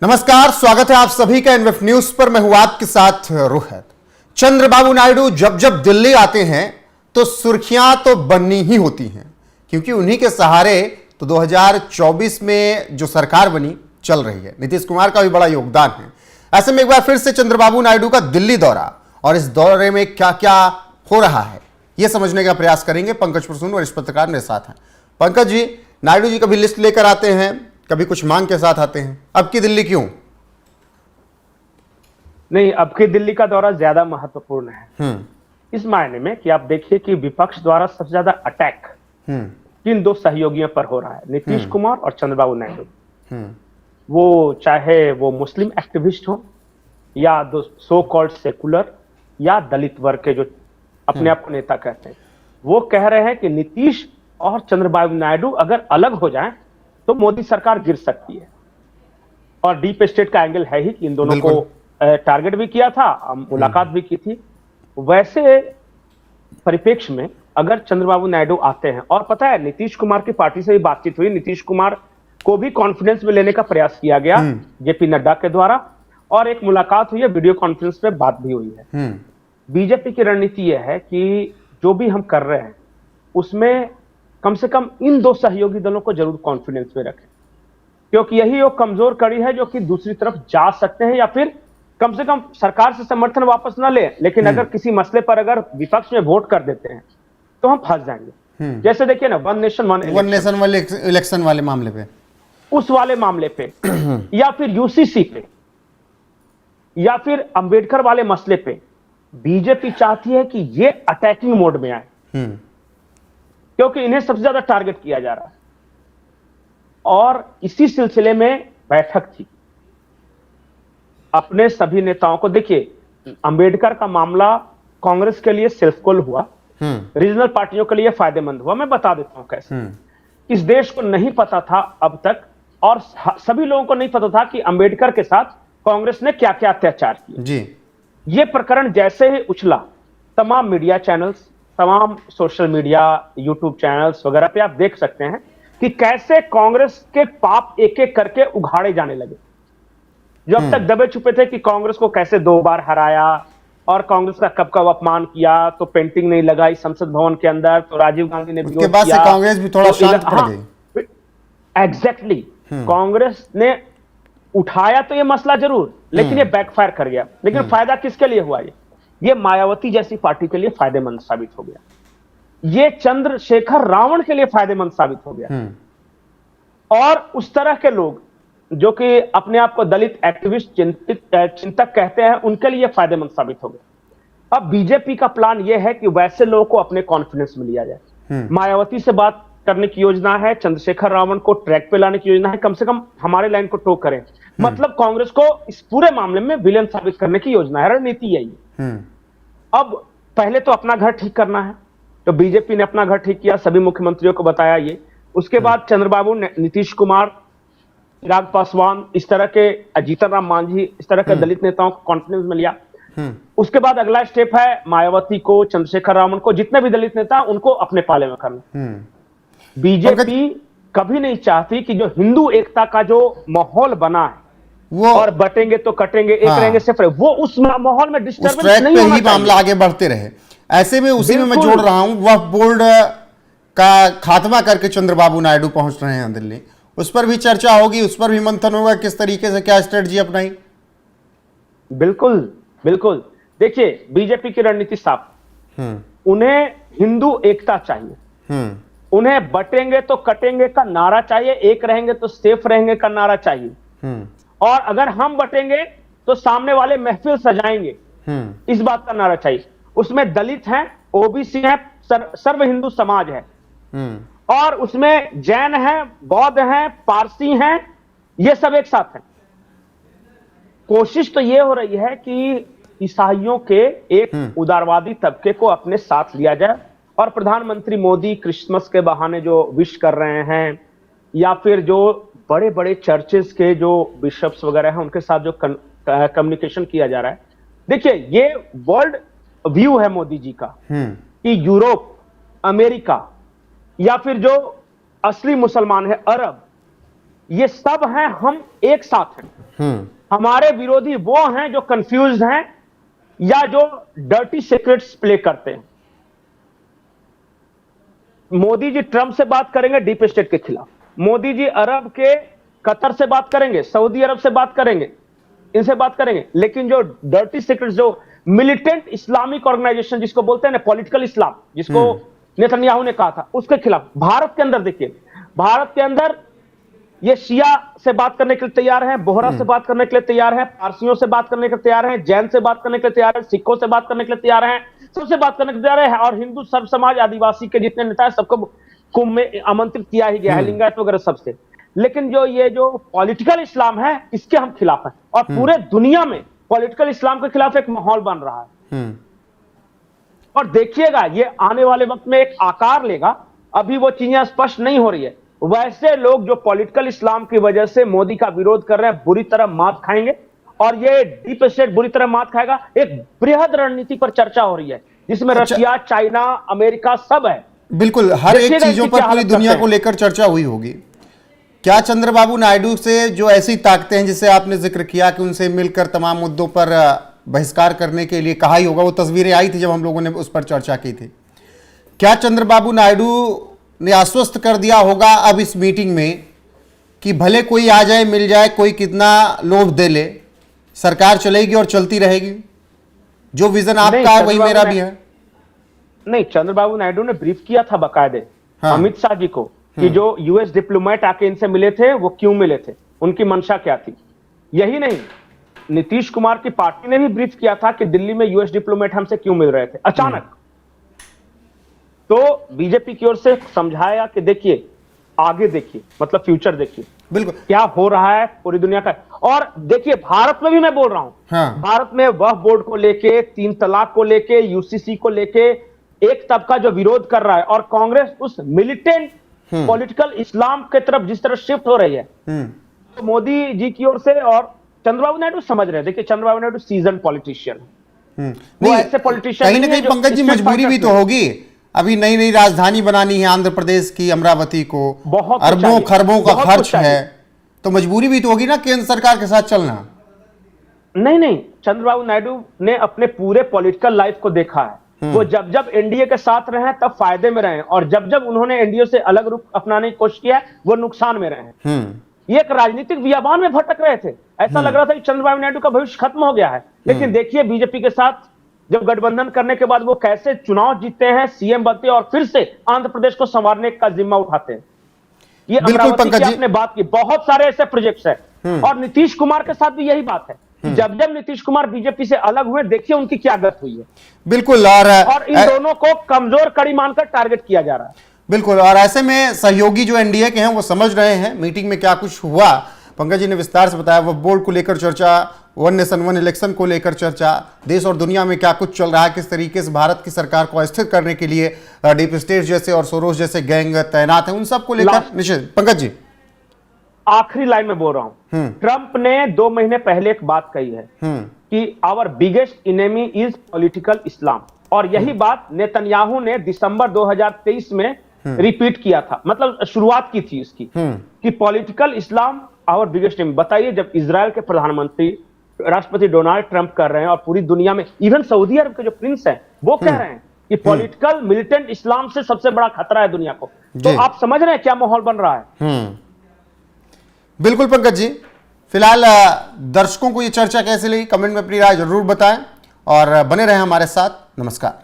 नमस्कार, स्वागत है आप सभी का एनवीएफ न्यूज पर। मैं हूं आपके साथ रोहित। चंद्रबाबू नायडू जब जब दिल्ली आते हैं तो सुर्खियां तो बननी ही होती हैं, क्योंकि उन्हीं के सहारे तो 2024 में जो सरकार बनी चल रही है। नीतीश कुमार का भी बड़ा योगदान है। ऐसे में एक बार फिर से चंद्रबाबू नायडू का दिल्ली दौरा और इस दौरे में क्या क्या हो रहा है यह समझने का प्रयास करेंगे। पंकज प्रसून वरिष्ठ पत्रकार मेरे साथ हैं। पंकज जी, नायडू जी कभी लिस्ट लेकर आते हैं, कभी कुछ मांग के साथ आते हैं, अब की दिल्ली क्यों? नहीं, अब की दिल्ली का दौरा ज्यादा महत्वपूर्ण है इस मायने में कि आप देखिए कि विपक्ष द्वारा सबसे ज्यादा अटैक किन दो सहयोगियों पर हो रहा है, नीतीश कुमार और चंद्रबाबू नायडू। वो चाहे वो मुस्लिम एक्टिविस्ट हो या दो सो कॉल्ड सेकुलर या दलित वर्ग के जो अपने आप को नेता कहते हैं, वो कह रहे हैं कि नीतीश और चंद्रबाबू नायडू अगर अलग हो जाएं तो मोदी सरकार गिर सकती है। और डीप स्टेट का एंगल है ही कि इन दोनों को टारगेट भी किया था, मुलाकात भी की थी। वैसे परिप्रेक्ष्य में अगर चंद्रबाबू नायडू आते हैं, और पता है नीतीश कुमार की पार्टी से भी बातचीत हुई, नीतीश कुमार को भी कॉन्फिडेंस में लेने का प्रयास किया गया जेपी नड्डा के द्वारा, और एक मुलाकात हुई है, वीडियो कॉन्फ्रेंस पे बात भी हुई है। बीजेपी की रणनीति यह है कि जो भी हम कर रहे हैं उसमें कम से कम इन दो सहयोगी दलों को जरूर कॉन्फिडेंस में रखें, क्योंकि यही वो कमजोर कड़ी है जो कि दूसरी तरफ जा सकते हैं, या फिर कम से कम सरकार से समर्थन वापस ना ले, लेकिन अगर किसी मसले पर अगर विपक्ष में वोट कर देते हैं तो हम फंस जाएंगे। जैसे देखिए ना, वन नेशन वाले इलेक्शन वाले मामले पे, उस वाले मामले पे या फिर यूसीसी पे या फिर अंबेडकर वाले मसले पे बीजेपी चाहती है कि ये अटैकिंग मोड में आए, क्योंकि इन्हें सबसे ज्यादा टारगेट किया जा रहा है। और इसी सिलसिले में बैठक थी अपने सभी नेताओं को। देखिए, अंबेडकर का मामला कांग्रेस के लिए सेल्फ गोल हुआ, रीजनल पार्टियों के लिए फायदेमंद हुआ। मैं बता देता हूं कैसे। इस देश को नहीं पता था अब तक, और सभी लोगों को नहीं पता था कि अंबेडकर के साथ कांग्रेस ने क्या क्या अत्याचार किए जी। यह प्रकरण जैसे ही उछला, तमाम मीडिया चैनल्स, तमाम सोशल मीडिया, यूट्यूब चैनल्स वगैरह पे आप देख सकते हैं कि कैसे कांग्रेस के पाप एक एक करके उघाड़े जाने लगे। जो अब तक दबे छुपे थे कि कांग्रेस को कैसे 2 बार हराया और कांग्रेस का कब कब अपमान किया, तो पेंटिंग नहीं लगाई संसद भवन के अंदर, तो राजीव गांधी ने उसके बाद से कांग्रेस भी थोड़ा शांत पड़ गई। एग्जैक्टली, कांग्रेस ने उठाया तो ये मसला जरूर, लेकिन ये बैकफायर कर गया। लेकिन फायदा किसके लिए हुआ? ये मायावती जैसी पार्टी के लिए फायदेमंद साबित हो गया, ये चंद्रशेखर रावण के लिए फायदेमंद साबित हो गया। और उस तरह के लोग जो कि अपने आप को दलित एक्टिविस्ट चिंतक कहते हैं, उनके लिए फायदेमंद साबित हो गया। अब बीजेपी का प्लान यह है कि वैसे लोगों को अपने कॉन्फिडेंस में लिया जाए। मायावती से बात करने की योजना है, चंद्रशेखर रावण को ट्रैक पे लाने की योजना है, कम से कम हमारे लाइन को टो करें। मतलब कांग्रेस को इस पूरे मामले में विलेन साबित करने की योजना है, रणनीति यही है। अब पहले तो अपना घर ठीक करना है, तो बीजेपी ने अपना घर ठीक किया, सभी मुख्यमंत्रियों को बताया ये। उसके बाद चंद्रबाबू, नीतीश कुमार, चिराग पासवान, इस तरह के जीतन राम मांझी, इस तरह के दलित नेताओं को कॉन्फिडेंस में लिया। उसके बाद अगला स्टेप है मायावती को, चंद्रशेखर रावण को, जितने भी दलित नेता उनको अपने पाले में करना। बीजेपी कभी नहीं चाहती कि जो हिंदू एकता का जो माहौल बना है वो, और बटेंगे तो कटेंगे, एक रहेंगे सिर्फ, वो उस माहौल में डिस्टर्बेंस नहीं होना चाहिए। मामला आगे बढ़ते रहे। ऐसे में उसी में मैं जोड़ रहा हूं, वक्फ बोर्ड का खात्मा करके चंद्रबाबू नायडू पहुंच रहे हैं दिल्ली, उस पर भी चर्चा होगी, उस पर भी मंथन होगा, किस तरीके से क्या स्ट्रेटजी अपनाई। बिल्कुल बिल्कुल। देखिए, बीजेपी की रणनीति साफ, उन्हें हिंदू एकता चाहिए, उन्हें बटेंगे तो कटेंगे का नारा चाहिए, एक रहेंगे तो सेफ रहेंगे का नारा चाहिए, और अगर हम बटेंगे तो सामने वाले महफिल सजाएंगे, इस बात का नारा चाहिए। उसमें दलित हैं, ओबीसी हैं, सर्व हिंदू समाज है, और उसमें जैन हैं, बौद्ध हैं, पारसी हैं, ये सब एक साथ हैं। कोशिश तो ये हो रही है कि ईसाइयों के एक उदारवादी तबके को अपने साथ लिया जाए, और प्रधानमंत्री मोदी क्रिसमस के बहाने जो विश कर रहे हैं, या फिर जो बड़े बड़े चर्चेस के जो बिशप्स वगैरह हैं उनके साथ जो कम्युनिकेशन किया जा रहा है। देखिए, ये वर्ल्ड व्यू है मोदी जी का कि यूरोप, अमेरिका, या फिर जो असली मुसलमान है, अरब, ये सब हैं, हम एक साथ हैं। हमारे विरोधी वो हैं जो कंफ्यूज हैं या जो डर्टी सीक्रेट्स प्ले करते हैं। मोदी जी ट्रंप से बात करेंगे डीप स्टेट के खिलाफ, मोदी जी अरब के कतर से बात करेंगे, सऊदी अरब से बात करेंगे, इनसे बात करेंगे, लेकिन जो डर्टी सीक्रेट्स, जो मिलिटेंट इस्लामिक ऑर्गेनाइजेशन जिसको बोलते हैं ना पॉलिटिकल इस्लाम, जिसको नेतन्याहू ने कहा था, उसके खिलाफ भारत के अंदर देखिए, भारत के अंदर ये शिया से बात करने के लिए तैयार हैं, बोहरा से बात करने के लिए तैयार हैं, पारसियों से बात करने के लिए तैयार हैं, जैन से बात करने के लिए तैयार हैं, सिखों से बात करने के लिए तैयार हैं, सबसे बात करने के लिए तैयार है। और हिंदू सर्व समाज, आदिवासी के जितने नेता है सबको कुंभ में आमंत्रित किया ही गया है, लिंगायत वगैरह सबसे। लेकिन जो पॉलिटिकल इस्लाम है इसके हम खिलाफ हैं, और पूरे दुनिया में पॉलिटिकल इस्लाम के खिलाफ एक माहौल बन रहा है। और देखिएगा ये आने वाले वक्त में एक आकार लेगा, अभी वो चीजें स्पष्ट नहीं हो रही है। वैसे लोग जो पॉलिटिकल इस्लाम की वजह से मोदी का विरोध कर रहे हैं बुरी तरह मात खाएंगे, और ये डीप स्टेट बुरी तरह मात खाएगा। एक बृहद रणनीति पर चर्चा हो रही है जिसमें रशिया, चाइना, अमेरिका सब है। बिल्कुल, हर एक चीजों पर पूरी दुनिया को लेकर चर्चा हुई होगी। क्या चंद्रबाबू नायडू से जो ऐसी ताकतें हैं जिसे आपने जिक्र किया कि उनसे मिलकर तमाम मुद्दों पर बहिष्कार करने के लिए कहा ही होगा, वो तस्वीरें आई थी जब हम लोगों ने उस पर चर्चा की थी, क्या चंद्रबाबू नायडू ने आश्वस्त कर दिया होगा अब इस मीटिंग में कि भले कोई आ जाए मिल जाए, कोई कितना लोभ दे ले, सरकार चलेगी और चलती रहेगी? जो विजन आपका है वही मेरा भी है। नहीं, चंद्रबाबू नायडू ने ब्रीफ किया था बाकायदे अमित शाह जी को कि जो यूएस डिप्लोमेट आके इनसे मिले थे वो क्यों मिले थे, उनकी मंशा क्या थी। यही नहीं, नीतीश कुमार की पार्टी ने भी ब्रीफ किया था कि दिल्ली में यूएस डिप्लोमेट हमसे क्यों मिल रहे थे अचानक। तो बीजेपी की ओर से समझाया कि देखिए आगे देखिए, मतलब फ्यूचर देखिए, बिल्कुल क्या हो रहा है पूरी दुनिया का। और देखिए भारत में भी मैं बोल रहा हूं, भारत में वक्फ बोर्ड को लेके, 3 तलाक को लेके, यूसीसी को लेके एक तबका जो विरोध कर रहा है, और कांग्रेस उस मिलिटेंट पॉलिटिकल इस्लाम के तरफ जिस तरह शिफ्ट हो रही है, तो मोदी जी की ओर से और चंद्रबाबू नायडू समझ रहे हैं। देखिए चंद्रबाबू नायडू सीजन पॉलिटिशियन, वो ऐसे पॉलिटिशियन कहीं ना कहीं पंकज जी मजबूरी भी तो होगी, अभी नई नई राजधानी बनानी है आंध्र प्रदेश की, अमरावती को, अरबों खरबों का खर्च है, तो मजबूरी भी तो होगी ना केंद्र सरकार के साथ चलना। नहीं, चंद्रबाबू नायडू ने अपने पूरे पॉलिटिकल लाइफ को देखा है। वो जब जब एनडीए के साथ रहे तब फायदे में रहे, और जब जब उन्होंने एनडीए से अलग रुख अपनाने की कोशिश किया वो नुकसान में रहे। ये एक राजनीतिक बियाबान में भटक रहे थे, ऐसा लग रहा था कि चंद्रबाबू नायडू का भविष्य खत्म हो गया है। लेकिन देखिए बीजेपी के साथ जब गठबंधन करने के बाद वो कैसे चुनाव जीतते हैं, सीएम बनते हैं, और फिर से आंध्र प्रदेश को संवारने का जिम्मा उठाते हैं। ये अमरावती की आपने बात की, बहुत सारे ऐसे प्रोजेक्ट्स हैं। और नीतीश कुमार के साथ भी यही बात है, जब जब नीतीश कुमार बीजेपी से अलग हुए देखिए उनकी क्या गत हुई है। बिल्कुल, और इन दोनों को कमजोर कड़ी मानकर टारगेट किया जा रहा है। बिल्कुल, और ऐसे में सहयोगी जो एनडीए के हैं वो समझ रहे हैं मीटिंग में क्या कुछ हुआ। पंकज जी ने विस्तार से बताया, वो बोर्ड को लेकर चर्चा, वन नेशन वन इलेक्शन को लेकर चर्चा, देश और दुनिया में क्या कुछ चल रहा है, किस तरीके से भारत की सरकार को अस्थिर करने के लिए डीप स्टेट जैसे और सोरोस जैसे गैंग तैनात है, उन सब को लेकर निश्चित। पंकज जी आखिरी लाइन में बोल रहा हूं, ट्रंप ने 2 महीने पहले एक बात कही है कि our biggest enemy is political Islam, और यही बात नेतन्याहू ने दिसंबर 2023 में रिपीट किया था, मतलब शुरुआत की थी इसकी कि political Islam our biggest enemy. बताइए, जब इजराइल के प्रधानमंत्री राष्ट्रपति डोनाल्ड ट्रंप कर रहे हैं, और पूरी दुनिया में इवन सऊदी अरब के जो प्रिंस हैं वो कह रहे हैं कि पॉलिटिकल मिलिटेंट इस्लाम से सबसे बड़ा खतरा है दुनिया को, तो आप समझ रहे हैं क्या माहौल बन रहा है। बिल्कुल पंकज जी, फिलहाल दर्शकों को ये चर्चा कैसे लगी कमेंट में अपनी राय जरूर बताएं, और बने रहें हमारे साथ। नमस्कार।